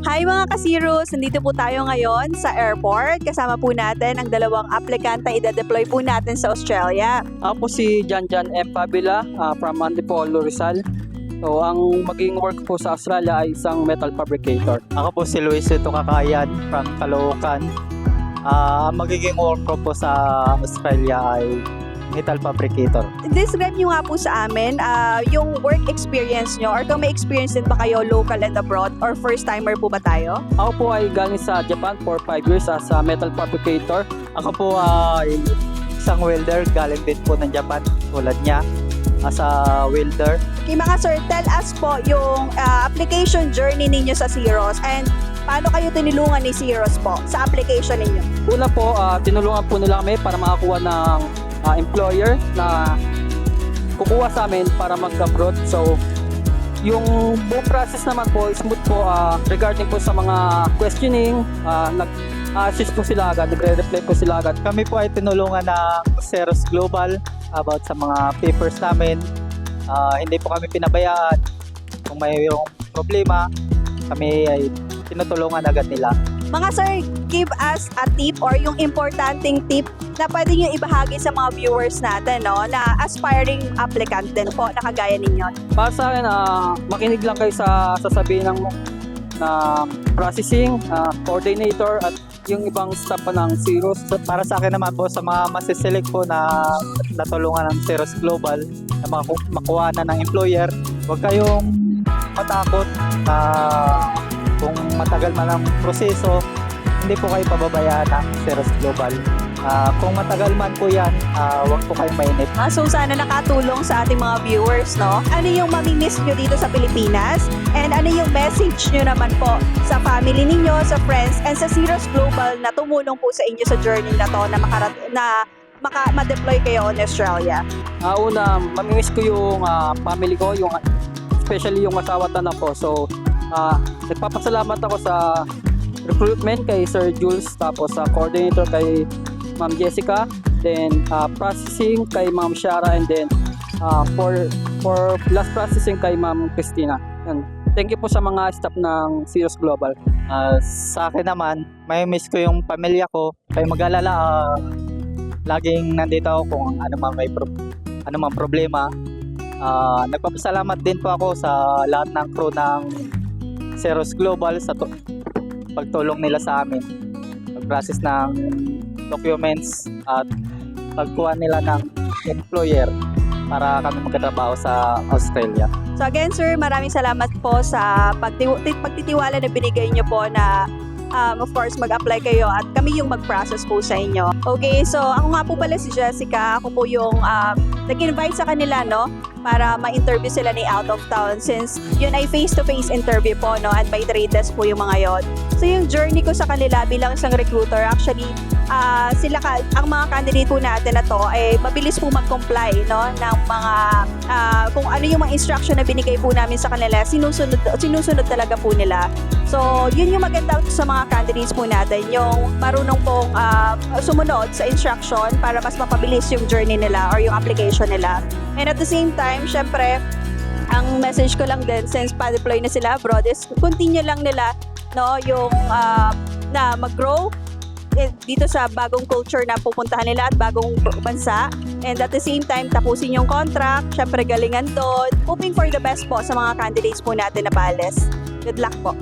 Hi mga ka-Zeros! Nandito po tayo ngayon sa airport. Kasama po natin ang dalawang aplikante na ide-deploy po natin sa Australia. Ako po si Janjan M. Fabila from Antipolo, Rizal. So, ang maging work po sa Australia ay isang metal fabricator. Ako po si Luisito Kakayan from Caloocan. Ang magiging work ko po sa Australia ay metal fabricator. Describe nyo nga po sa amin yung work experience nyo or kung may experience din ba kayo local and abroad or first timer po ba tayo? Ako po ay galing sa Japan for 5 years as a metal fabricator. Ako po ay isang welder, galing din po ng Japan tulad niya as a welder. Okay mga sir, tell us po yung application journey ninyo sa Zeros and paano kayo tinulungan ni Zeros po sa application ninyo? Una po, tinulungan po nila kami para makakuha ng employer na kukuha sa amin para mag-abroad. So, yung buong process naman po, smooth po regarding po sa mga questioning, nag-assist po sila agad, nagre-reply po sila agad. Kami po ay tinulungan ng Zeros Global about sa mga papers namin. Hindi po kami pinabayaan. Kung mayroong problema, kami ay tinutulungan agad nila. Mga sir, give us a tip or yung importanteng tip na pwede nyo ibahagi sa mga viewers natin, no? Na aspiring applicant din po, na kagaya ninyo. Para sa akin, makinig lang kayo sa sasabihin ng processing, coordinator at yung ibang staff pa ng Zeros. So, para sa akin naman po, sa mga masiselect po na natulungan ng Zeros Global na makuha na ng employer, huwag kayong matakot. Kung matagal man ang proseso, hindi po kayo pababayaan ng Zeros Global. Kung matagal man po yan, huwag po kayong mainip. So sana nakatulong sa ating mga viewers, no? Ano yung mamimiss nyo dito sa Pilipinas? And ano yung message nyo naman po sa family ninyo, sa friends, and sa Zeros Global na tumulong po sa inyo sa journey na to na ma-deploy kayo in Australia? Una, mamimiss ko yung family ko, especially yung asawa at anak ko. So, nagpapasalamat ako sa recruitment kay Sir Jules, tapos sa coordinator kay Ma'am Jessica, then processing kay Ma'am Shara, and then for last processing kay Ma'am Christina. And thank you po sa mga staff ng Zeros Global. Sa akin naman, may miss ko yung pamilya ko. Kaya mag-alala, laging nandito ako kung ano mang problema. Nagpapasalamat din po ako sa lahat ng crew ng Zeros Global sa pagtulong nila sa amin. Pag-process ng documents at pagkuha nila ng employer para kami magkatrabaho sa Australia. So again sir, maraming salamat po sa pagtitiwala na binigay niyo po na of course mag-apply kayo at kami yung mag-process po sa inyo. Okay, so ako nga po pala si Jessica. Ako po yung nag-invite sa kanila, no, para ma-interview sila ni Out of Town since yun ay face-to-face interview po, no, and by trade test po yung mga yon. So yung journey ko sa kanila bilang isang recruiter, actually ang mga candidate po natin na to ay mabilis po mag-comply, no, ng mga kung ano yung mga instruction na binigay po namin sa kanila, sinusunod talaga po nila. So yun yung maganda sa mga candidates po natin, yung marunong pong sumunod sa instruction para mas mapabilis yung journey nila or yung application nila. And at the same time, syempre, ang message ko lang din since pa-deploy na sila abroad is continue lang nila, no, yung na mag-grow dito sa bagong culture na pupuntahan nila at bagong bansa, and at the same time tapusin yung contract, syempre galingan doon, hoping for the best po sa mga candidates po natin na paalis. Good luck po.